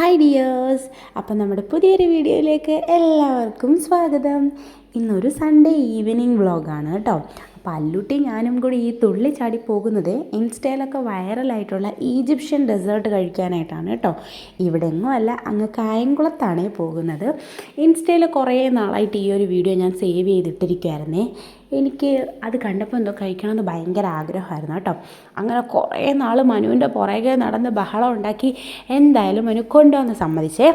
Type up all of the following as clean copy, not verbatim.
Hi dears, അപ്പം നമ്മുടെ പുതിയൊരു വീഡിയോയിലേക്ക് എല്ലാവർക്കും സ്വാഗതം. ഇന്നൊരു സൺഡേ ഈവനിങ് വ്ളോഗാണ് കേട്ടോ. അപ്പോൾ അല്ലൂട്ടി ഞാനും കൂടി ഈ തുള്ളി ചാടി പോകുന്നത് ഇൻസ്റ്റയിലൊക്കെ വൈറലായിട്ടുള്ള ഈജിപ്ഷ്യൻ ഡെസേർട്ട് കഴിക്കാനായിട്ടാണ് കേട്ടോ. ഇവിടെ എങ്ങും അല്ല, അങ്ങ് കായംകുളത്താണ് പോകുന്നത്. ഇൻസ്റ്റയിൽ കുറേ നാളായിട്ട് ഈ ഒരു വീഡിയോ ഞാൻ സേവ് ചെയ്തിട്ടിരിക്കുമായിരുന്നേ. എനിക്ക് അത് കണ്ടപ്പോൾ എന്തോ കഴിക്കണമെന്ന് ഭയങ്കര ആഗ്രഹമായിരുന്നു കേട്ടോ. അങ്ങനെ കുറേ നാൾ മനുവിൻ്റെ പുറകെ നടന്ന് ബഹളം ഉണ്ടാക്കി എന്തായാലും മനു കൊണ്ടുവന്ന് സമ്മതിച്ചേ.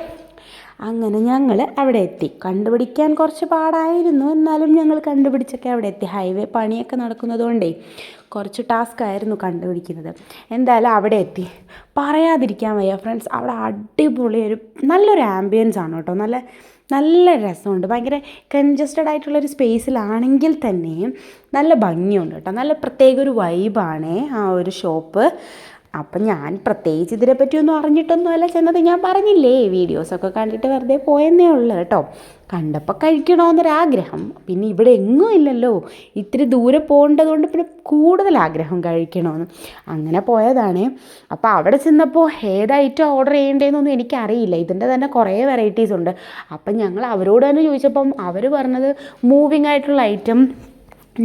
അങ്ങനെ ഞങ്ങൾ അവിടെ എത്തി. കണ്ടുപിടിക്കാൻ കുറച്ച് പാടായിരുന്നു, എന്നാലും ഞങ്ങൾ കണ്ടുപിടിച്ചൊക്കെ അവിടെ എത്തി. ഹൈവേ പണിയൊക്കെ നടക്കുന്നതുകൊണ്ടേ കുറച്ച് ടാസ്ക് ആയിരുന്നു കണ്ടുപിടിക്കുന്നത്. എന്തായാലും അവിടെ എത്തി. പറയാതിരിക്കാൻ വയ്യ ഫ്രണ്ട്സ്, അവിടെ അടിപൊളി നല്ലൊരു ആംബിയൻസ് ആണ് കേട്ടോ. നല്ല രസമുണ്ട്. ഭയങ്കര കൺജസ്റ്റഡ് ആയിട്ടുള്ളൊരു സ്പേസിലാണെങ്കിൽ തന്നെയും നല്ല ഭംഗിയുണ്ട് കേട്ടോ. നല്ല പ്രത്യേക ഒരു വൈബാണ് ആ ഒരു ഷോപ്പ്. അപ്പം ഞാൻ പ്രത്യേകിച്ച് ഇതിനെപ്പറ്റിയൊന്നും അറിഞ്ഞിട്ടൊന്നുമല്ല ചെന്നത്. ഞാൻ പറഞ്ഞില്ലേ, വീഡിയോസൊക്കെ കണ്ടിട്ട് വെറുതെ പോയെന്നേ ഉള്ളൂ കേട്ടോ. കണ്ടപ്പോൾ കഴിക്കണമെന്നൊരാഗ്രഹം. പിന്നെ ഇവിടെ എങ്ങും ഇല്ലല്ലോ, ഇത്തിരി ദൂരെ പോകേണ്ടതുകൊണ്ട് പിന്നെ കൂടുതൽ ആഗ്രഹം കഴിക്കണമെന്ന്. അങ്ങനെ പോയതാണ്. അപ്പോൾ അവിടെ ചെന്നപ്പോൾ ഏത് ഐറ്റം ഓർഡർ ചെയ്യേണ്ടതെന്നൊന്നും എനിക്കറിയില്ല. ഇതിൻ്റെ തന്നെ കുറേ വെറൈറ്റീസ് ഉണ്ട്. അപ്പം ഞങ്ങൾ അവരോട് തന്നെ ചോദിച്ചപ്പം അവർ പറഞ്ഞത് മൂവിങ് ആയിട്ടുള്ള ഐറ്റം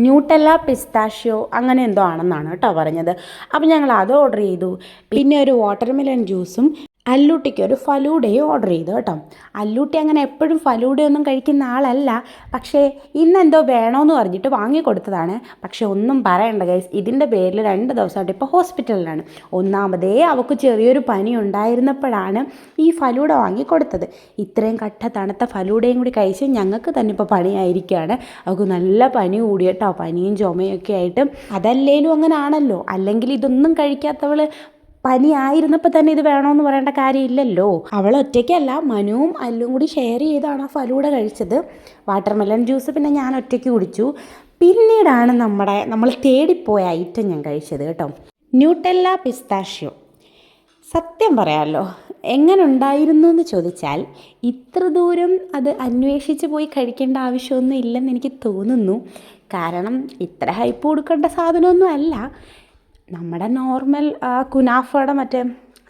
ന്യൂട്ടെല്ല പിസ്താഷ്യോ അങ്ങനെ എന്തോ ആണെന്നാണ് കേട്ടോ പറഞ്ഞത്. അപ്പം ഞങ്ങൾ അത് ഓർഡർ ചെയ്തു. പിന്നെ ഒരു വാട്ടർമെലൺ ജ്യൂസും അല്ലൂട്ടിക്ക് ഒരു ഫലൂഡയും ഓർഡർ ചെയ്തു കേട്ടോ. അല്ലൂട്ടി അങ്ങനെ എപ്പോഴും ഫലൂഡയൊന്നും കഴിക്കുന്ന ആളല്ല, പക്ഷേ ഇന്നെന്തോ വേണമെന്ന് പറഞ്ഞിട്ട് വാങ്ങിക്കൊടുത്തതാണ്. പക്ഷേ ഒന്നും പറയണ്ട ഗൈസ്, ഇതിൻ്റെ പേരിൽ 2 ദിവസമായിട്ട് ഇപ്പോൾ ഹോസ്പിറ്റലിലാണ്. ഒന്നാമതേ അവൾക്ക് ചെറിയൊരു പനി ഉണ്ടായിരുന്നപ്പോഴാണ് ഈ ഫലൂഡ വാങ്ങിക്കൊടുത്തത്. ഇത്രയും കട്ട തണുത്ത ഫലൂഡയും കൂടി കഴിച്ച് ഞങ്ങൾക്ക് തന്നെ ഇപ്പോൾ പണിയായിരിക്കുകയാണ്. അവൾക്ക് നല്ല പനി കൂടി കേട്ടോ, പനിയും ചുമയൊക്കെ ആയിട്ട്. അതല്ലേലും അങ്ങനെ ആണല്ലോ, അല്ലെങ്കിൽ ഇതൊന്നും കഴിക്കാത്തവൾ പനി ആയിരുന്നപ്പോൾ തന്നെ ഇത് വേണമെന്ന് പറയേണ്ട കാര്യമില്ലല്ലോ. അവൾ ഒറ്റയ്ക്കല്ല, മനുവും അല്ലും കൂടി ഷെയർ ചെയ്താണ് ആ ഫലൂഡ കഴിച്ചത്. വാട്ടർമെലൺ ജ്യൂസ് പിന്നെ ഞാൻ ഒറ്റയ്ക്ക് കുടിച്ചു. പിന്നീടാണ് നമ്മൾ തേടിപ്പോയ ഐറ്റം ഞാൻ കഴിച്ചത് കേട്ടോ, ന്യൂട്ടെല്ല പിസ്താഷ്യോ. സത്യം പറയാമല്ലോ, എങ്ങനെ ഉണ്ടായിരുന്നു എന്ന് ചോദിച്ചാൽ ഇത്ര ദൂരം അത് അന്വേഷിച്ച് പോയി കഴിക്കേണ്ട ആവശ്യമൊന്നും ഇല്ലെന്ന് എനിക്ക് തോന്നുന്നു. കാരണം ഇത്ര ഹൈപ്പ് കൊടുക്കേണ്ട സാധനമൊന്നും അല്ല. നമ്മുടെ നോർമൽ കുനാഫയുടെ മറ്റേ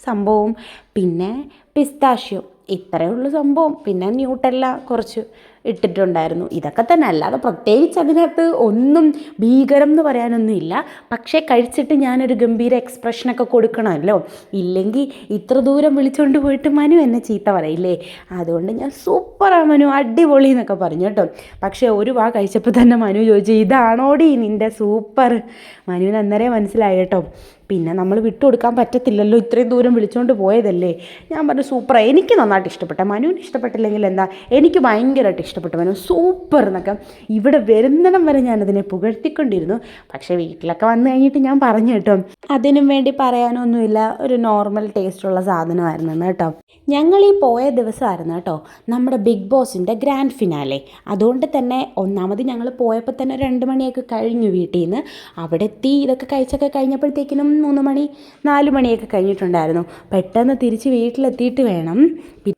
സംഭവവും പിന്നെ പിസ്താഷ്യോ, ഇത്രയേ ഉള്ളൂ സംഭവം. പിന്നെ ന്യൂട്ടെല്ല കുറച്ച് ഇട്ടിട്ടുണ്ടായിരുന്നു. ഇതൊക്കെ തന്നെ, അല്ലാതെ പ്രത്യേകിച്ച് അതിനകത്ത് ഒന്നും ഭീകരം എന്ന് പറയാനൊന്നും ഇല്ല. പക്ഷേ കഴിച്ചിട്ട് ഞാനൊരു ഗംഭീര എക്സ്പ്രഷനൊക്കെ കൊടുക്കണമല്ലോ, ഇല്ലെങ്കിൽ ഇത്ര ദൂരം വിളിച്ചുകൊണ്ട് പോയിട്ട് മനു എന്നെ ചീത്ത പറയില്ലേ. അതുകൊണ്ട് ഞാൻ സൂപ്പറാണ് മനു, അടിപൊളി എന്നൊക്കെ പറഞ്ഞു കേട്ടോ. പക്ഷേ ഒരു വാ കഴിച്ചപ്പോൾ തന്നെ മനു ചോദിച്ചു, ഇതാണോടി നിൻ്റെ സൂപ്പർ? മനുവിന് അന്നേരം മനസ്സിലായി കേട്ടോ. പിന്നെ നമ്മൾ വിട്ടുകൊടുക്കാൻ പറ്റത്തില്ലല്ലോ, ഇത്രയും ദൂരം വിളിച്ചുകൊണ്ട് പോയതല്ലേ. ഞാൻ പറഞ്ഞു സൂപ്പറാണ്, എനിക്ക് നന്നായിട്ട് ഇഷ്ടപ്പെട്ട. മനുവിന് ഇഷ്ടപ്പെട്ടില്ലെങ്കിൽ എന്താ, എനിക്ക് ഭയങ്കരമായിട്ട് ഇഷ്ടപ്പെട്ടു മനു, സൂപ്പർ എന്നൊക്കെ. ഇവിടെ വരുന്നിടം വരെ ഞാനതിനെ പുകഴ്ത്തിക്കൊണ്ടിരുന്നു. പക്ഷേ വീട്ടിലൊക്കെ വന്നു കഴിഞ്ഞിട്ട് ഞാൻ പറഞ്ഞു കേട്ടോ, അതിനും വേണ്ടി പറയാനൊന്നുമില്ല, ഒരു നോർമൽ ടേസ്റ്റുള്ള സാധനമായിരുന്നു കേട്ടോ. ഞങ്ങൾ ഈ പോയ ദിവസമായിരുന്നു കേട്ടോ നമ്മുടെ ബിഗ് ബോസിൻ്റെ ഗ്രാൻഡ് ഫിനാലെ. അതുകൊണ്ട് തന്നെ ഒന്നാമത് ഞങ്ങൾ പോയപ്പോൾ തന്നെ 2 മണിയൊക്കെ കഴിഞ്ഞു വീട്ടിൽ നിന്ന്. അവിടെ എത്തി ഇതൊക്കെ കഴിച്ചൊക്കെ കഴിഞ്ഞപ്പോഴത്തേക്കിനും 3 മണി 4 മണിയൊക്കെ കഴിഞ്ഞിട്ടുണ്ടായിരുന്നു. പെട്ടെന്ന് തിരിച്ച് വീട്ടിലെത്തിയിട്ട് വേണം,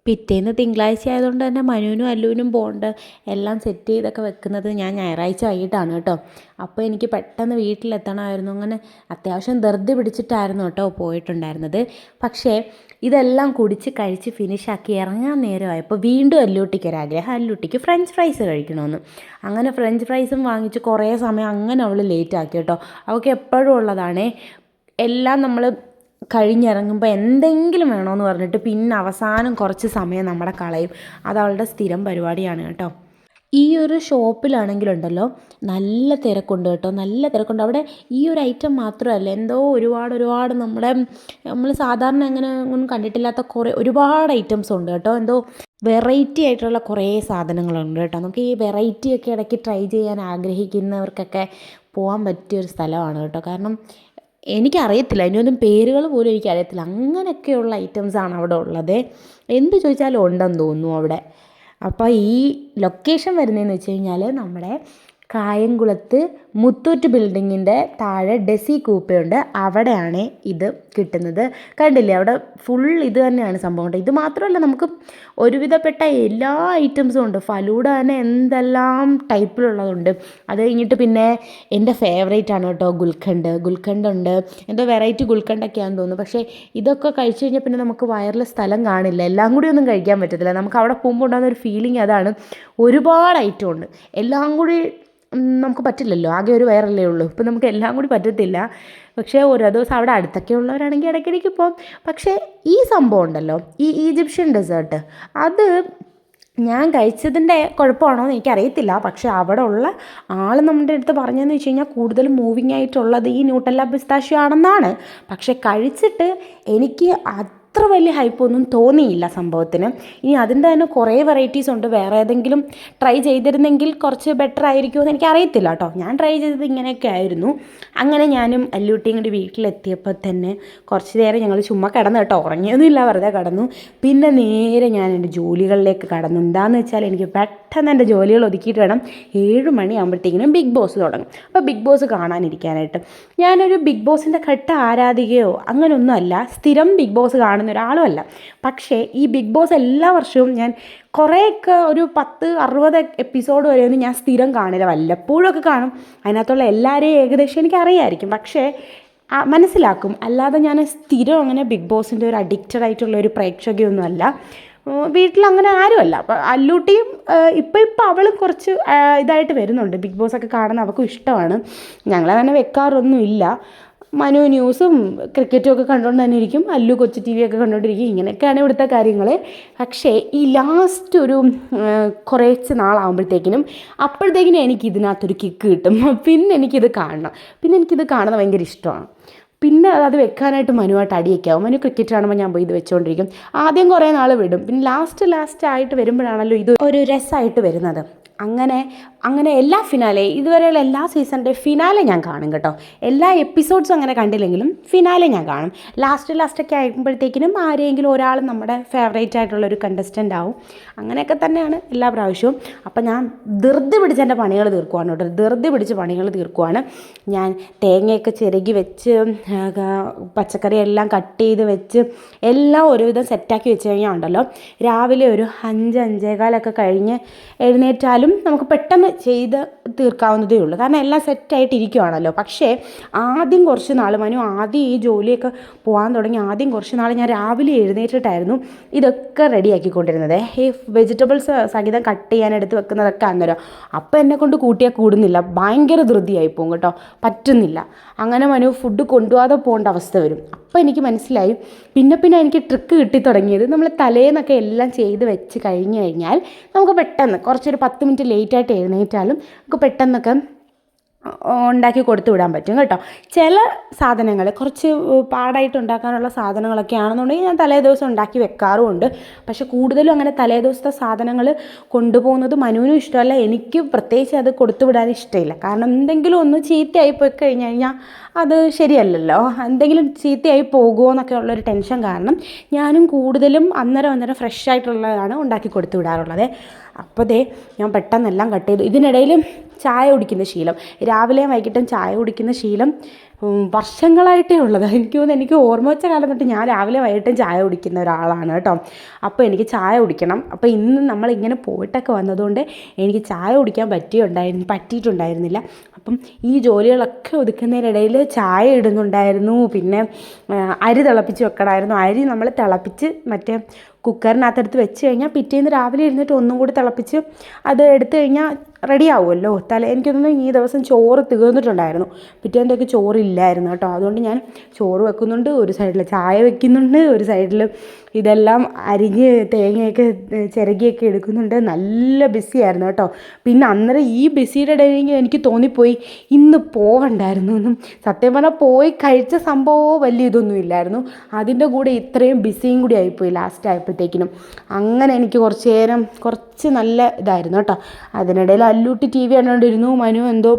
പിറ്റേന്ന് തിങ്കളാഴ്ച ആയതുകൊണ്ട് തന്നെ മനുവിനും അല്ലുവിനും പോകേണ്ട എല്ലാം സെറ്റ് ചെയ്തൊക്കെ വെക്കുന്നത് ഞാൻ ഞായറാഴ്ച വൈകിട്ടാണ് കേട്ടോ. അപ്പോൾ എനിക്ക് പെട്ടെന്ന് വീട്ടിലെത്തണമായിരുന്നു. അങ്ങനെ അത്യാവശ്യം ധൃതി പിടിച്ചിട്ടായിരുന്നു കേട്ടോ പോയിട്ടുണ്ടായിരുന്നത്. പക്ഷേ ഇതെല്ലാം കുടിച്ച് കഴിച്ച് ഫിനിഷാക്കി ഇറങ്ങാൻ നേരമായപ്പോൾ വീണ്ടും അല്ലൂട്ടിക്കൊരാഗ്രഹം, അല്ലൂട്ടിക്ക് ഫ്രഞ്ച് ഫ്രൈസ് കഴിക്കണമെന്ന്. അങ്ങനെ ഫ്രഞ്ച് ഫ്രൈസും വാങ്ങിച്ച് കുറേ സമയം അങ്ങനെ അവൾ ലേറ്റാക്കി കേട്ടോ. അവൾക്ക് എപ്പോഴും ഉള്ളതാണേ, എല്ലാം നമ്മൾ കഴിഞ്ഞിറങ്ങുമ്പോൾ എന്തെങ്കിലും വേണമെന്ന് പറഞ്ഞിട്ട് പിന്നെ അവസാനം കുറച്ച് സമയം നമ്മുടെ കളയും. അതവളുടെ സ്ഥിരം പരിപാടിയാണ് കേട്ടോ. ഈ ഒരു ഷോപ്പിലാണെങ്കിലുണ്ടല്ലോ നല്ല തിരക്കുണ്ട് കേട്ടോ, നല്ല തിരക്കുണ്ട്. അവിടെ ഈ ഒരു ഐറ്റം മാത്രമല്ല, എന്തോ ഒരുപാട് നമ്മൾ സാധാരണ അങ്ങനെ ഒന്നും കണ്ടിട്ടില്ലാത്ത ഒരുപാട് ഐറ്റംസ് ഉണ്ട് കേട്ടോ. എന്തോ വെറൈറ്റി ആയിട്ടുള്ള കുറേ സാധനങ്ങളുണ്ട് കേട്ടോ. നമുക്ക് ഈ വെറൈറ്റിയൊക്കെ ഇടയ്ക്ക് ട്രൈ ചെയ്യാൻ ആഗ്രഹിക്കുന്നവർക്കൊക്കെ പോകാൻ പറ്റിയൊരു സ്ഥലമാണ് കേട്ടോ. കാരണം എനിക്കറിയത്തില്ല, അതിനൊന്നും പേരുകൾ പോലും എനിക്കറിയത്തില്ല. അങ്ങനെയൊക്കെയുള്ള ഐറ്റംസാണ് അവിടെ ഉള്ളത്. എന്ത് ചോദിച്ചാലും ഉണ്ടെന്ന് തോന്നുന്നു അവിടെ. അപ്പോൾ ഈ ലൊക്കേഷൻ വരുന്നതെന്ന് വെച്ച് കഴിഞ്ഞാൽ നമ്മുടെ കായംകുളത്ത് മുത്തൂറ്റ് ബിൽഡിങ്ങിൻ്റെ താഴെ ഡെസി കൂപ്പയുണ്ട്, അവിടെയാണ് ഇത് കിട്ടുന്നത്. കണ്ടില്ലേ, അവിടെ ഫുൾ ഇത് തന്നെയാണ് സംഭവം കേട്ടോ. ഇത് മാത്രമല്ല, നമുക്ക് ഒരുവിധപ്പെട്ട എല്ലാ ഐറ്റംസും ഉണ്ട്. ഫലൂഡ തന്നെ എന്തെല്ലാം ടൈപ്പിലുള്ളതുണ്ട്. അത് കഴിഞ്ഞിട്ട് പിന്നെ എൻ്റെ ഫേവറേറ്റ് ആണ് കേട്ടോ ഗുൽഖണ്ഡ് ഉണ്ട്. എന്തോ വെറൈറ്റി ഗുൽഖണ്ടൊക്കെയാണെന്ന് തോന്നുന്നു. പക്ഷേ ഇതൊക്കെ കഴിച്ചു കഴിഞ്ഞാൽ പിന്നെ നമുക്ക് വയറിൽ സ്ഥലം കാണില്ല, എല്ലാം കൂടി ഒന്നും കഴിക്കാൻ പറ്റത്തില്ല. നമുക്ക് അവിടെ പോകുമ്പോൾ ഉണ്ടാകുന്ന ഒരു ഫീലിംഗ് അതാണ്. ഒരുപാട് ഐറ്റം ഉണ്ട്, എല്ലാം കൂടി നമുക്ക് പറ്റില്ലല്ലോ, ആകെ ഒരു വയറല്ലേ ഉള്ളൂ. ഇപ്പം നമുക്ക് എല്ലാം കൂടി പറ്റത്തില്ല. പക്ഷേ ഓരോ ദിവസം അവിടെ അടുത്തൊക്കെ ഉള്ളവരാണെങ്കിൽ ഇടയ്ക്കിടയ്ക്ക് പോകും. പക്ഷേ ഈ സംഭവം ഉണ്ടല്ലോ, ഈ ഈജിപ്ഷ്യൻ ഡെസേർട്ട്, അത് ഞാൻ കഴിച്ചതിൻ്റെ കുഴപ്പമാണോ എന്ന് എനിക്കറിയത്തില്ല. പക്ഷേ അവിടെ ഉള്ള ആൾ നമ്മുടെ അടുത്ത് പറഞ്ഞതെന്ന് വെച്ച് കഴിഞ്ഞാൽ കൂടുതലും മൂവിങ് ആയിട്ടുള്ളത് ഈ ന്യൂട്ടല്ല പിസ്താഷ്യോ ആണെന്നാണ്. പക്ഷേ കഴിച്ചിട്ട് എനിക്ക് അത്ര വലിയ ഹൈപ്പൊന്നും തോന്നിയില്ല സംഭവത്തിന്. ഇനി അതിൻ്റെ തന്നെ കുറേ വെറൈറ്റീസ് ഉണ്ട്. വേറെ ഏതെങ്കിലും ട്രൈ ചെയ്തിരുന്നെങ്കിൽ കുറച്ച് ബെറ്റർ ആയിരിക്കുമോ എന്ന് എനിക്കറിയത്തില്ല കേട്ടോ. ഞാൻ ട്രൈ ചെയ്തത് ഇങ്ങനെയൊക്കെ ആയിരുന്നു. അങ്ങനെ ഞാനും അല്ലൂട്ടിയും കൂടി വീട്ടിലെത്തിയപ്പോൾ തന്നെ കുറച്ച് നേരം ഞങ്ങൾ ചുമ്മാ കിടന്നു കേട്ടോ, ഉറങ്ങിയൊന്നുമില്ല, വെറുതെ കിടന്നു. പിന്നെ നേരെ ഞാൻ എൻ്റെ ജോലികളിലേക്ക് കടന്നു. എന്താണെന്ന് വെച്ചാൽ എനിക്ക് പെട്ടെന്ന് എൻ്റെ ജോലികൾ ഒതുക്കിയിട്ട് വേണം 7 മണിയാകുമ്പോഴത്തേക്കിനും ബിഗ് ബോസ് തുടങ്ങും. അപ്പോൾ ബിഗ് ബോസ് കാണാനിരിക്കാനായിട്ട് ഞാനൊരു ബിഗ് ബോസിൻ്റെ ഘട്ട ആരാധികയോ അങ്ങനെയൊന്നും അല്ല, സ്ഥിരം ബിഗ് ബോസ് കാണുന്ന ഒരാളും അല്ല. പക്ഷേ ഈ ബിഗ് ബോസ് എല്ലാ വർഷവും ഞാൻ കുറേയൊക്കെ ഒരു 10-60 എപ്പിസോഡ് വരെയൊന്നും ഞാൻ സ്ഥിരം കാണില്ല, വല്ലപ്പോഴൊക്കെ കാണും. അതിനകത്തുള്ള എല്ലാവരെയും ഏകദേശം എനിക്ക് അറിയാമായിരിക്കും, പക്ഷേ മനസ്സിലാക്കും. അല്ലാതെ ഞാൻ സ്ഥിരം അങ്ങനെ ബിഗ് ബോസിൻ്റെ ഒരു അഡിക്റ്റഡ് ആയിട്ടുള്ള ഒരു പ്രേക്ഷകയൊന്നും അല്ല. വീട്ടിലങ്ങനെ ആരുമല്ല. അപ്പോൾ അല്ലൂട്ടിയും ഇപ്പം അവളും കുറച്ച് ഇതായിട്ട് വരുന്നുണ്ട്, ബിഗ് ബോസൊക്കെ കാണുന്ന അവൾക്കും ഇഷ്ടമാണ്. ഞങ്ങളങ്ങനെ വെക്കാറൊന്നുമില്ല. മനു ന്യൂസും ക്രിക്കറ്റും ഒക്കെ കണ്ടുകൊണ്ട് തന്നെ ഇരിക്കും, അല്ലു കൊച്ചു ടി വി ഒക്കെ കണ്ടുകൊണ്ടിരിക്കും. ഇങ്ങനെയൊക്കെയാണ് ഇവിടുത്തെ കാര്യങ്ങൾ. പക്ഷേ ഈ ലാസ്റ്റ് ഒരു കുറച്ച് നാളാകുമ്പോഴത്തേക്കിനും എനിക്ക് ഇതിനകത്തൊരു കിക്ക് കിട്ടും. പിന്നെ എനിക്കിത് കാണണം, പിന്നെ എനിക്കിത് കാണുന്നത് ഭയങ്കര ഇഷ്ടമാണ്. പിന്നെ അത് വെക്കാനായിട്ട് മനുവായിട്ട് അടിയൊക്കെ ആവും. മനു ക്രിക്കറ്റ് കാണുമ്പോൾ ഞാൻ പോയി ഇത് വെച്ചുകൊണ്ടിരിക്കും. ആദ്യം കുറേ നാൾ വിടും, പിന്നെ ലാസ്റ്റ് ആയിട്ട് വരുമ്പോഴാണല്ലോ ഇത് ഒരു രസമായിട്ട് വരുന്നത്. അങ്ങനെ എല്ലാ ഫിനാലെ, ഇതുവരെയുള്ള എല്ലാ സീസണിൻ്റെ ഫിനാലെ ഞാൻ കാണും കേട്ടോ. എല്ലാ എപ്പിസോഡ്സും അങ്ങനെ കണ്ടില്ലെങ്കിലും ഫിനാലെ ഞാൻ കാണും. ലാസ്റ്റൊക്കെ ആകുമ്പോഴത്തേക്കിനും ആരെങ്കിലും ഒരാൾ നമ്മുടെ ഫേവറേറ്റ് ആയിട്ടുള്ളൊരു കണ്ടസ്റ്റൻ്റ് ആവും. അങ്ങനെയൊക്കെ തന്നെയാണ് എല്ലാ പ്രാവശ്യവും. അപ്പം ഞാൻ ധൃതി പിടിച്ച് എൻ്റെ പണികൾ തീർക്കുവാണ് കേട്ടോ, ധൃതി പിടിച്ച് പണികൾ തീർക്കുവാണ്. ഞാൻ തേങ്ങയൊക്കെ ചിരകി വെച്ച് പച്ചക്കറി എല്ലാം കട്ട് ചെയ്ത് വെച്ച് എല്ലാം ഒരുവിധം സെറ്റാക്കി വെച്ച് കഴിഞ്ഞാൽ ഉണ്ടല്ലോ, രാവിലെ ഒരു 5-5:15 കഴിഞ്ഞ് എഴുന്നേറ്റാലും നമുക്ക് പെട്ടെന്ന് ചെയ്ത് തീർക്കാവുന്നതേ ഉള്ളൂ. കാരണം എല്ലാം സെറ്റായിട്ടിരിക്കുവാണല്ലോ. പക്ഷേ ആദ്യം കുറച്ച് നാൾ ആദ്യം ഈ ജോലിയൊക്കെ പോകാൻ തുടങ്ങി ആദ്യം കുറച്ച് നാൾ ഞാൻ രാവിലെ എഴുന്നേറ്റിട്ടായിരുന്നു ഇതൊക്കെ റെഡിയാക്കിക്കൊണ്ടിരുന്നത്. ഈ വെജിറ്റബിൾസ് സഹിതം കട്ട് ചെയ്യാൻ എടുത്ത് വെക്കുന്നതൊക്കെ അന്നേരം. അപ്പോൾ എന്നെ കൊണ്ട് കൂട്ടിയാൽ കൂടുന്നില്ല, ഭയങ്കര ധൃതിയായി പോകും കേട്ടോ, പറ്റുന്നില്ല. അങ്ങനെ ഫുഡ് കൊണ്ടുപോകാതെ പോകേണ്ട അവസ്ഥ വരും. അപ്പോൾ എനിക്ക് മനസ്സിലായി. പിന്നെ എനിക്ക് ട്രിക്ക് കിട്ടി തുടങ്ങിയത്, നമ്മൾ തലേന്നൊക്കെ എല്ലാം ചെയ്ത് വെച്ച് കഴിഞ്ഞാൽ നമുക്ക് പെട്ടെന്ന് കുറച്ചൊരു 10 മിനിറ്റ് ലേറ്റായിട്ട് എഴുന്നേറ്റാലും നമുക്ക് പെട്ടെന്നൊക്കെ ഉണ്ടാക്കി കൊടുത്തു വിടാൻ പറ്റും കേട്ടോ. ചില സാധനങ്ങൾ കുറച്ച് പാടായിട്ട് ഉണ്ടാക്കാനുള്ള സാധനങ്ങളൊക്കെ ആണെന്നുണ്ടെങ്കിൽ ഞാൻ തലേ ദിവസം ഉണ്ടാക്കി വെക്കാറുമുണ്ട്. പക്ഷെ കൂടുതലും അങ്ങനെ തലേ ദിവസത്തെ സാധനങ്ങൾ കൊണ്ടുപോകുന്നത് മനുവിനും ഇഷ്ടമല്ല, എനിക്ക് പ്രത്യേകിച്ച് അത് കൊടുത്തു വിടാൻ ഇഷ്ടമില്ല. കാരണം എന്തെങ്കിലും ഒന്ന് ചീത്തയായി പോയി കഴിഞ്ഞ് കഴിഞ്ഞാൽ അത് ശരിയല്ലല്ലോ, എന്തെങ്കിലും ചീത്തയായി പോകുമോ എന്നൊക്കെ ഉള്ളൊരു ടെൻഷൻ കാരണം ഞാനും കൂടുതലും അന്നേരം ഫ്രഷ് ആയിട്ടുള്ളതാണ് ഉണ്ടാക്കി കൊടുത്തു വിടാറുള്ളത്. അപ്പോൾ ഞാൻ പെട്ടെന്നെല്ലാം കട്ട് ചെയ്തു. ഇതിനിടയിൽ ചായ കുടിക്കുന്ന ശീലം, രാവിലെയും വൈകിട്ടും ചായ കുടിക്കുന്ന ശീലം വർഷങ്ങളായിട്ടേ ഉള്ളത്. എനിക്ക് ഓർമ്മ വെച്ച കാലം തൊട്ട് ഞാൻ രാവിലെ വൈകിട്ടും ചായ കുടിക്കുന്ന ഒരാളാണ് കേട്ടോ. അപ്പോൾ എനിക്ക് ചായ കുടിക്കണം. അപ്പോൾ ഇന്ന് നമ്മളിങ്ങനെ പോയിട്ടൊക്കെ വന്നതുകൊണ്ട് എനിക്ക് ചായ കുടിക്കാൻ പറ്റിയിട്ടുണ്ടായിരുന്നില്ല. അപ്പം ഈ ജോലികളൊക്കെ ഒതുക്കുന്നതിനിടയിൽ ചായ ഇടുന്നുണ്ടായിരുന്നു. പിന്നെ അരി തിളപ്പിച്ച് വെക്കണമായിരുന്നു. അരി നമ്മൾ തിളപ്പിച്ച് മറ്റേ കുക്കറിനകത്തെടുത്ത് വെച്ച് കഴിഞ്ഞാൽ പിറ്റേന്ന് രാവിലെ ഇരുന്നിട്ട് ഒന്നും കൂടി തിളപ്പിച്ച് അത് എടുത്തു കഴിഞ്ഞാൽ റെഡി ആവുമല്ലോ. എനിക്കൊന്നും ഈ ദിവസം ചോറ് തീർന്നിട്ടുണ്ടായിരുന്നു, പിറ്റേന്നൊക്കെ ചോറില്ലായിരുന്നു കേട്ടോ. അതുകൊണ്ട് ഞാൻ ചോറ് വെക്കുന്നുണ്ട്, ഒരു സൈഡിൽ ചായ വെക്കുന്നുണ്ട്, ഒരു സൈഡിൽ ഇതെല്ലാം അരിഞ്ഞ് തേങ്ങയൊക്കെ ചിരകിയൊക്കെ എടുക്കുന്നുണ്ട്. നല്ല ബിസിയായിരുന്നു കേട്ടോ. പിന്നെ അന്നേരം ഈ ബിസിയുടെ ഇടയിൽ എനിക്ക് തോന്നിപ്പോയി ഇന്ന് പോകണ്ടായിരുന്നു എന്നും. സത്യം പറഞ്ഞാൽ പോയി കഴിച്ച സംഭവമോ വലിയ ഇതൊന്നും ഇല്ലായിരുന്നു, അതിൻ്റെ കൂടെ ഇത്രയും ബിസിയും കൂടി ആയിപ്പോയി ലാസ്റ്റ് ആയപ്പോഴത്തേക്കിനും. അങ്ങനെ എനിക്ക് കുറച്ച് നല്ല ഇതായിരുന്നു കേട്ടോ. അതിനിടയിൽ അല്ലൂട്ടി ടി വി കണ്ടുകൊണ്ടിരുന്നു. മനു എന്തോ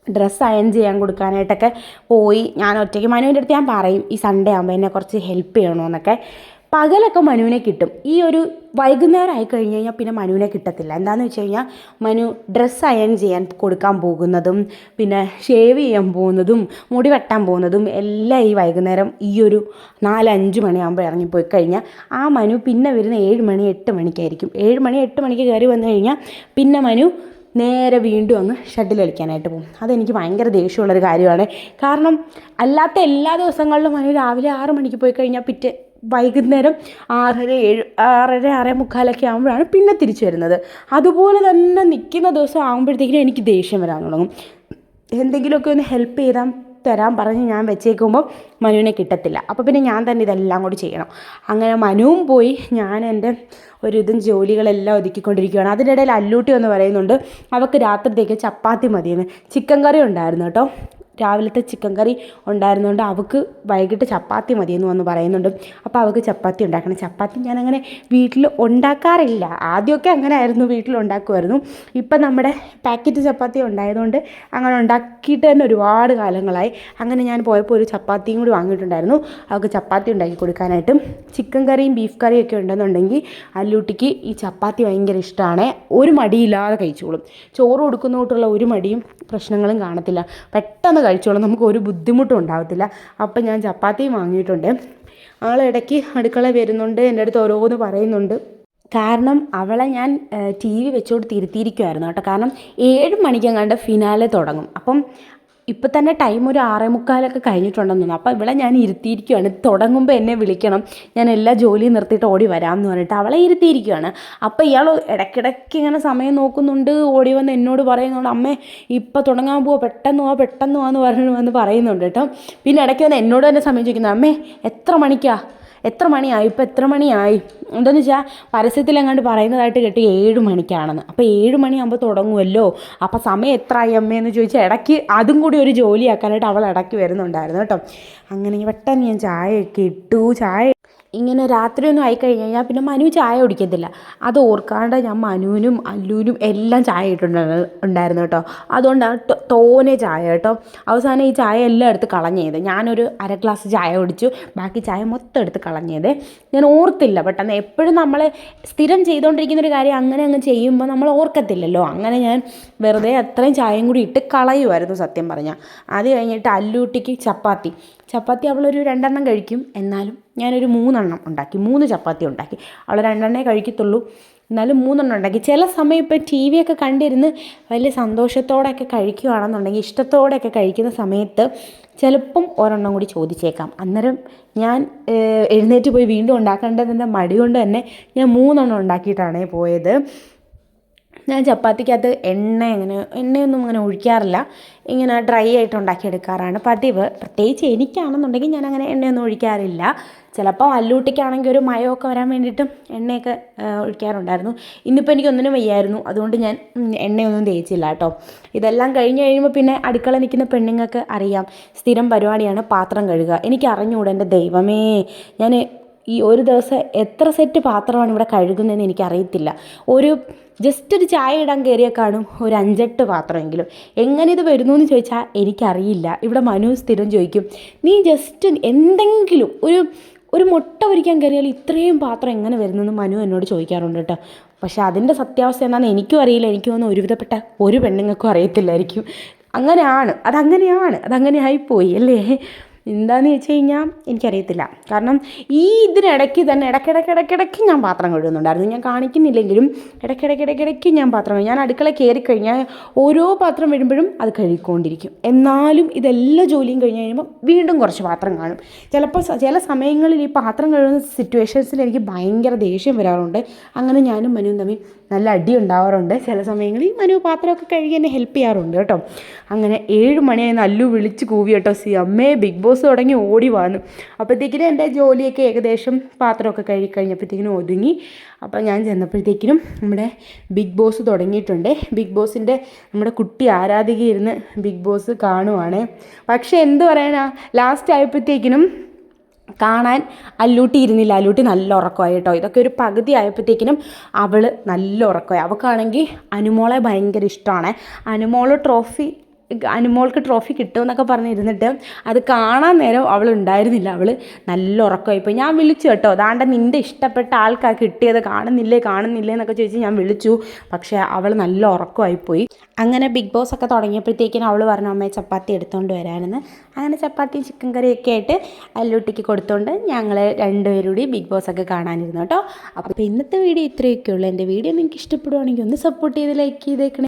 ഡ്രസ്സ് അയൺ ചെയ്യാൻ കൊടുക്കാനായിട്ടൊക്കെ പോയി. ഞാൻ ഒറ്റയ്ക്ക് മനുവിൻ്റെ അടുത്ത് ഞാൻ പറയും ഈ സൺഡേ ആകുമ്പോൾ എന്നെ കുറച്ച് ഹെൽപ്പ് ചെയ്യണമെന്നൊക്കെ. പകലൊക്കെ മനുവിനെ കിട്ടും. ഈ ഒരു വൈകുന്നേരം ആയി കഴിഞ്ഞ് കഴിഞ്ഞാൽ പിന്നെ മനുവിനെ കിട്ടത്തില്ല. എന്താണെന്ന് വെച്ച് കഴിഞ്ഞാൽ മനു ഡ്രസ്സ് അയൺ ചെയ്യാൻ കൊടുക്കാൻ പോകുന്നതും പിന്നെ ഷേവ് ചെയ്യാൻ പോകുന്നതും മുടി വെട്ടാൻ പോകുന്നതും എല്ലാം ഈ വൈകുന്നേരം ഈ ഒരു 4-5 മണിയാകുമ്പോൾ ഇറങ്ങിപ്പോയി കഴിഞ്ഞാൽ ആ മനു പിന്നെ വരുന്ന 7 മണി 8 മണിക്കായിരിക്കും. 7 മണി 8 മണിക്ക് കയറി വന്നു കഴിഞ്ഞാൽ പിന്നെ മനു നേരെ വീണ്ടും അങ്ങ് ഷട്ടിൽ കളിക്കാനായിട്ട് പോകും. അതെനിക്ക് ഭയങ്കര ദേഷ്യമുള്ളൊരു കാര്യമാണ്. കാരണം അല്ലാത്ത എല്ലാ ദിവസങ്ങളിലും മനു രാവിലെ 6 മണിക്ക് പോയി കഴിഞ്ഞാൽ വൈകുന്നേരം 6:30 ആകുമ്പോഴാണ് പിന്നെ തിരിച്ചു വരുന്നത്. അതുപോലെ തന്നെ നിൽക്കുന്ന ദിവസം ആകുമ്പോഴത്തേക്കിനും എനിക്ക് ദേഷ്യം വരാൻ തുടങ്ങും. എന്തെങ്കിലുമൊക്കെ ഒന്ന് ഹെൽപ്പ് തരാൻ പറഞ്ഞ് ഞാൻ വെച്ചേക്കുമ്പോൾ മനുവിനെ കിട്ടത്തില്ല. അപ്പോൾ പിന്നെ ഞാൻ തന്നെ ഇതെല്ലാം കൂടി ചെയ്യണം. അങ്ങനെ മനുവും പോയി, ഞാൻ എൻ്റെ ജോലികളെല്ലാം ഒതുക്കിക്കൊണ്ടിരിക്കുകയാണ്. അതിനിടയിൽ അല്ലൂട്ടി എന്ന് പറയുന്നുണ്ട് അവൾക്ക് രാത്രിത്തേക്ക് ചപ്പാത്തി മതിയെന്ന്. ചിക്കൻ കറി ഉണ്ടായിരുന്നു കേട്ടോ, രാവിലത്തെ ചിക്കൻ കറി ഉണ്ടായിരുന്നുകൊണ്ട് അവൾക്ക് വൈകിട്ട് ചപ്പാത്തി മതിയെന്ന് വന്ന് പറയുന്നുണ്ട്. അപ്പോൾ അവൾക്ക് ചപ്പാത്തി ഉണ്ടാക്കണം. ചപ്പാത്തി ഞാനങ്ങനെ വീട്ടിൽ ഉണ്ടാക്കാറില്ല. ആദ്യമൊക്കെ അങ്ങനെ ആയിരുന്നു, വീട്ടിൽ ഉണ്ടാക്കുമായിരുന്നു. ഇപ്പം നമ്മുടെ പാക്കറ്റ് ചപ്പാത്തി ഉണ്ടായതുകൊണ്ട് അങ്ങനെ ഉണ്ടാക്കിയിട്ട് തന്നെ ഒരുപാട് കാലങ്ങളായി. അങ്ങനെ ഞാൻ പോയപ്പോൾ ഒരു ചപ്പാത്തിയും കൂടി വാങ്ങിയിട്ടുണ്ടായിരുന്നു. അവൾക്ക് ചപ്പാത്തി ഉണ്ടാക്കി കൊടുക്കാനായിട്ടും. ചിക്കൻ കറിയും ബീഫ് കറിയും ഒക്കെ ഉണ്ടെന്നുണ്ടെങ്കിൽ അല്ലൂട്ടിക്ക് ഈ ചപ്പാത്തി ഭയങ്കര ഇഷ്ടമാണ്. ഒരു മടിയില്ലാതെ കഴിച്ചോളും. ചോറ് കൊടുക്കുന്നതോട്ടുള്ള ഒരു മടിയും പ്രശ്നങ്ങളും കാണത്തില്ല, പെട്ടെന്ന് കഴിച്ചോളും, നമുക്ക് ഒരു ബുദ്ധിമുട്ടും ഉണ്ടാകത്തില്ല. അപ്പം ഞാൻ ചപ്പാത്തിയും വാങ്ങിയിട്ടുണ്ട്. ആളിടയ്ക്ക് അടുക്കള വരുന്നുണ്ട്, എൻ്റെ അടുത്ത് ഓരോന്ന് പറയുന്നുണ്ട്. കാരണം അവളെ ഞാൻ TV വെച്ചുകൊണ്ട് ഇരുത്തിയിരിക്കുമായിരുന്നു കേട്ടോ. കാരണം 7 മണിക്കെങ്ങാണ്ട് ഫിനാലെ തുടങ്ങും. അപ്പം ഇപ്പം തന്നെ ടൈം ഒരു 6:45 കഴിഞ്ഞിട്ടുണ്ടെന്ന് തോന്നുന്നു. അപ്പോൾ ഇവിടെ ഞാൻ ഇരുത്തിയിരിക്കുകയാണ്. തുടങ്ങുമ്പോൾ എന്നെ വിളിക്കണം, ഞാൻ എല്ലാ ജോലിയും നിർത്തിയിട്ട് ഓടി വരാമെന്ന് പറഞ്ഞിട്ട് അവളെ ഇരുത്തിയിരിക്കുകയാണ്. അപ്പോൾ ഇയാൾ ഇടയ്ക്കിടയ്ക്ക് ഇങ്ങനെ സമയം നോക്കുന്നുണ്ട്, ഓടി വന്ന് എന്നോട് പറയുന്നുണ്ട്, അമ്മേ ഇപ്പോൾ തുടങ്ങാൻ പോവാ, പെട്ടെന്ന് പോവാന്ന് വന്ന് പറയുന്നുണ്ട് കേട്ടോ. പിന്നെ ഇടയ്ക്ക് വന്ന് എന്നോട് തന്നെ സമയം ചോദിക്കുന്നത്, അമ്മേ എത്ര മണിയായി, ഇപ്പോൾ എത്ര മണിയായി? എന്താണെന്ന് വെച്ചാൽ പരസ്യത്തിലെങ്ങാണ്ട് പറയുന്നതായിട്ട് കേട്ട് 7 മണിക്കാണെന്ന്. അപ്പോൾ 7 മണിയാകുമ്പോൾ തുടങ്ങുമല്ലോ, അപ്പോൾ സമയം എത്രയായി അമ്മയെന്ന് ചോദിച്ചാൽ ഇടയ്ക്ക് അതും കൂടി ഒരു ജോലിയാക്കാനായിട്ട് അവൾ ഇടയ്ക്ക് വരുന്നുണ്ടായിരുന്നു കേട്ടോ. അങ്ങനെ പെട്ടെന്ന് ഞാൻ ചായയൊക്കെ ഇട്ടു. ഇങ്ങനെ രാത്രിയൊന്നും ആയിക്കഴിഞ്ഞ് കഴിഞ്ഞാൽ പിന്നെ മനു ചായ കുടിക്കത്തില്ല. അത് ഓർക്കാണ്ട് ഞാൻ മനുവിനും അല്ലൂനും എല്ലാം ചായ ഉണ്ടായിരുന്നു കേട്ടോ. അതുകൊണ്ടാണ് തോനെ ചായ കേട്ടോ. അവസാനം ഈ ചായ എല്ലാം എടുത്ത് കളഞ്ഞത്. ഞാനൊരു 1/2 ഗ്ലാസ് ചായ കുടിച്ചു, ബാക്കി ചായ മൊത്തം എടുത്ത് കളഞ്ഞത്. ഞാൻ ഓർത്തില്ല പെട്ടെന്ന്. എപ്പോഴും നമ്മൾ സ്ഥിരം ചെയ്തുകൊണ്ടിരിക്കുന്നൊരു കാര്യം അങ്ങനെ അങ്ങ് ചെയ്യുമ്പോൾ നമ്മൾ ഓർക്കത്തില്ലല്ലോ. അങ്ങനെ ഞാൻ വെറുതെ അത്രയും ചായയും കൂടി ഇട്ട് കളയുമായിരുന്നു സത്യം പറഞ്ഞാൽ. അത് കഴിഞ്ഞിട്ട് അല്ലൂട്ടിക്ക് ചപ്പാത്തി അവളൊരു 2 എണ്ണം കഴിക്കും. എന്നാലും ഞാനൊരു 3 എണ്ണം ഉണ്ടാക്കി, 3 ചപ്പാത്തി ഉണ്ടാക്കി. അവൾ 2 എണ്ണേ കഴിക്കത്തുള്ളൂ, എന്നാലും 3 എണ്ണം ഉണ്ടാക്കി. ചില സമയം ഇപ്പം TV ഒക്കെ കണ്ടിരുന്ന് വലിയ സന്തോഷത്തോടെയൊക്കെ കഴിക്കുകയാണെന്നുണ്ടെങ്കിൽ, ഇഷ്ടത്തോടെയൊക്കെ കഴിക്കുന്ന സമയത്ത് ചിലപ്പം ഒരെണ്ണം കൂടി ചോദിച്ചേക്കാം. അന്നേരം ഞാൻ എഴുന്നേറ്റ് പോയി വീണ്ടും ഉണ്ടാക്കേണ്ടതിൻ്റെ മടി കൊണ്ട് തന്നെ ഞാൻ 3 എണ്ണം ഉണ്ടാക്കിയിട്ടാണ് പോയത്. ഞാൻ ചപ്പാത്തിക്കകത്ത് എണ്ണയൊന്നും അങ്ങനെ ഒഴിക്കാറില്ല, ഇങ്ങനെ ഡ്രൈ ആയിട്ട് ഉണ്ടാക്കിയെടുക്കാറാണ് പതിവ്. പ്രത്യേകിച്ച് എനിക്കാണെന്നുണ്ടെങ്കിൽ ഞാൻ അങ്ങനെ എണ്ണയൊന്നും ഒഴിക്കാറില്ല. ചിലപ്പോൾ അല്ലൂട്ടിക്കാണെങ്കിൽ ഒരു മയമൊക്കെ വരാൻ വേണ്ടിയിട്ടും എണ്ണയൊക്കെ ഒഴിക്കാറുണ്ടായിരുന്നു. ഇന്നിപ്പോൾ എനിക്കൊന്നിനും വയ്യായിരുന്നു, അതുകൊണ്ട് ഞാൻ എണ്ണയൊന്നും തേച്ചില്ല കേട്ടോ. ഇതെല്ലാം കഴിഞ്ഞ് കഴിയുമ്പോൾ പിന്നെ അടുക്കള നിൽക്കുന്ന പെണ്ണുങ്ങൾക്ക് അറിയാം, സ്ഥിരം പരിപാടിയാണ് പാത്രം കഴുകുക. എനിക്ക് അറിഞ്ഞുകൂടെ എൻ്റെ ദൈവമേ, ഞാൻ ഈ ഒരു ദിവസം എത്ര സെറ്റ് പാത്രമാണ് ഇവിടെ കഴുകുന്നതെന്ന് എനിക്കറിയത്തില്ല. ജസ്റ്റ് ഒരു ചായ ഇടാൻ കയറിയാൽ കാണും ഒരു 5-8 പാത്രമെങ്കിലും. എങ്ങനെ ഇത് വരുന്നു എന്ന് ചോദിച്ചാൽ എനിക്കറിയില്ല. ഇവിടെ മനു സ്ഥിരം ചോദിക്കും, നീ ജസ്റ്റ് എന്തെങ്കിലും ഒരു മുട്ട പൊരിക്കാൻ കയറിയാൽ ഇത്രയും പാത്രം എങ്ങനെ വരുന്നെന്ന് മനു എന്നോട് ചോദിക്കാറുണ്ട് കേട്ടോ. പക്ഷേ അതിൻ്റെ സത്യാവസ്ഥ എന്താണെന്ന് എനിക്കും അറിയില്ല. എനിക്ക് തോന്നുന്നു ഒരുവിധപ്പെട്ട ഒരു പെണ്ണുങ്ങൾക്കും അറിയത്തില്ലായിരിക്കും. അതങ്ങനെ ആയിപ്പോയി അല്ലേ. എന്താണെന്ന് വെച്ച് കഴിഞ്ഞാൽ എനിക്കറിയത്തില്ല. കാരണം ഇതിനിടയ്ക്ക് തന്നെ ഇടയ്ക്കിടയ്ക്ക് ഞാൻ പാത്രം കഴുകുന്നുണ്ടായിരുന്നു. ഞാൻ കാണിക്കുന്നില്ലെങ്കിലും ഇടയ്ക്കിടയ്ക്ക് ഞാൻ പാത്രം കഴുകും. ഞാൻ അടുക്കള കയറിക്കഴിഞ്ഞാൽ ഓരോ പാത്രം വരുമ്പോഴും അത് കഴുകിക്കൊണ്ടിരിക്കും. എന്നാലും ഇതെല്ലാ ജോലിയും കഴിഞ്ഞ് കഴിയുമ്പോൾ വീണ്ടും കുറച്ച് പാത്രം കാണും. ചില സമയങ്ങളിൽ ഈ പാത്രം കഴുകുന്ന സിറ്റുവേഷൻസിൽ എനിക്ക് ഭയങ്കര ദേഷ്യം വരാറുണ്ട്. അങ്ങനെ ഞാനും മനുവും തമ്മിൽ നല്ല അടി ഉണ്ടാവാറുണ്ട്. ചില സമയങ്ങളിൽ മനു പാത്രമൊക്കെ കഴുകി എന്നെ ഹെൽപ്പ് ചെയ്യാറുണ്ട് കേട്ടോ. അങ്ങനെ 7 മണിയായി അല്ലു വിളിച്ച് കൂവി കേട്ടോ, അമ്മേ ബിഗ് ബോസ് തുടങ്ങി ഓടി വന്നു. അപ്പോഴത്തേക്കിനും എൻ്റെ ജോലിയൊക്കെ ഏകദേശം പാത്രമൊക്കെ കഴുകി കഴിഞ്ഞപ്പോഴത്തേക്കിനും ഒതുങ്ങി. അപ്പോൾ ഞാൻ ചെന്നപ്പോഴത്തേക്കിനും നമ്മുടെ ബിഗ് ബോസ് തുടങ്ങിയിട്ടുണ്ട്. ബിഗ് ബോസിൻ്റെ നമ്മുടെ കുട്ടി ആരാധിക ഇരുന്ന് ബിഗ് ബോസ് കാണുവാണ്. പക്ഷേ എന്ത് പറയാനാ, ലാസ്റ്റ് ആയപ്പോഴത്തേക്കിനും കാണാൻ അല്ലൂട്ടി ഇരുന്നില്ല. അല്ലൂട്ടി നല്ല ഉറക്കമായി കേട്ടോ. ഇതൊക്കെ ഒരു പകുതി ആയപ്പോഴത്തേക്കിനും അവൾ നല്ല ഉറക്കമായി. അവൾക്കാണെങ്കിൽ അനുമോളെ ഭയങ്കര ഇഷ്ടമാണ്. അനുമോൾ ട്രോഫി അനുമോൾക്ക് ട്രോഫി കിട്ടുമെന്നൊക്കെ പറഞ്ഞിരുന്നിട്ട് അത് കാണാൻ നേരം അവൾ ഉണ്ടായിരുന്നില്ല. അവൾ നല്ല ഉറക്കമായിപ്പോയി. ഞാൻ വിളിച്ചു കേട്ടോ, അതാണ്ട് നിൻ്റെ ഇഷ്ടപ്പെട്ട ആൾക്കാണ് കിട്ടിയത്, കാണുന്നില്ലേ എന്നൊക്കെ ചോദിച്ച് ഞാൻ വിളിച്ചു. പക്ഷേ അവൾ നല്ല ഉറക്കമായിപ്പോയി. അങ്ങനെ ബിഗ് ബോസ് ഒക്കെ തുടങ്ങിയപ്പോഴത്തേക്കിനും അവൾ പറഞ്ഞു അമ്മയെ ചപ്പാത്തി എടുത്തുകൊണ്ട് വരാനെന്ന്. അങ്ങനെ ചപ്പാത്തിയും ചിക്കൻ കറിയൊക്കെ ആയിട്ട് അല്ലൂട്ടിക്ക് കൊടുത്തുകൊണ്ട് ഞങ്ങൾ രണ്ടുപേരും കൂടി ബിഗ് ബോസ് ഒക്കെ കാണാനിരുന്നു കേട്ടോ. അപ്പോൾ ഇന്നത്തെ വീഡിയോ ഇത്രയൊക്കെ ഉള്ളൂ. എൻ്റെ വീഡിയോ നിങ്ങൾക്ക് ഇഷ്ടപ്പെടുവാണെങ്കിൽ ഒന്ന് സപ്പോർട്ട് ചെയ്ത് ലൈക്ക് ചെയ്തേക്കണേ.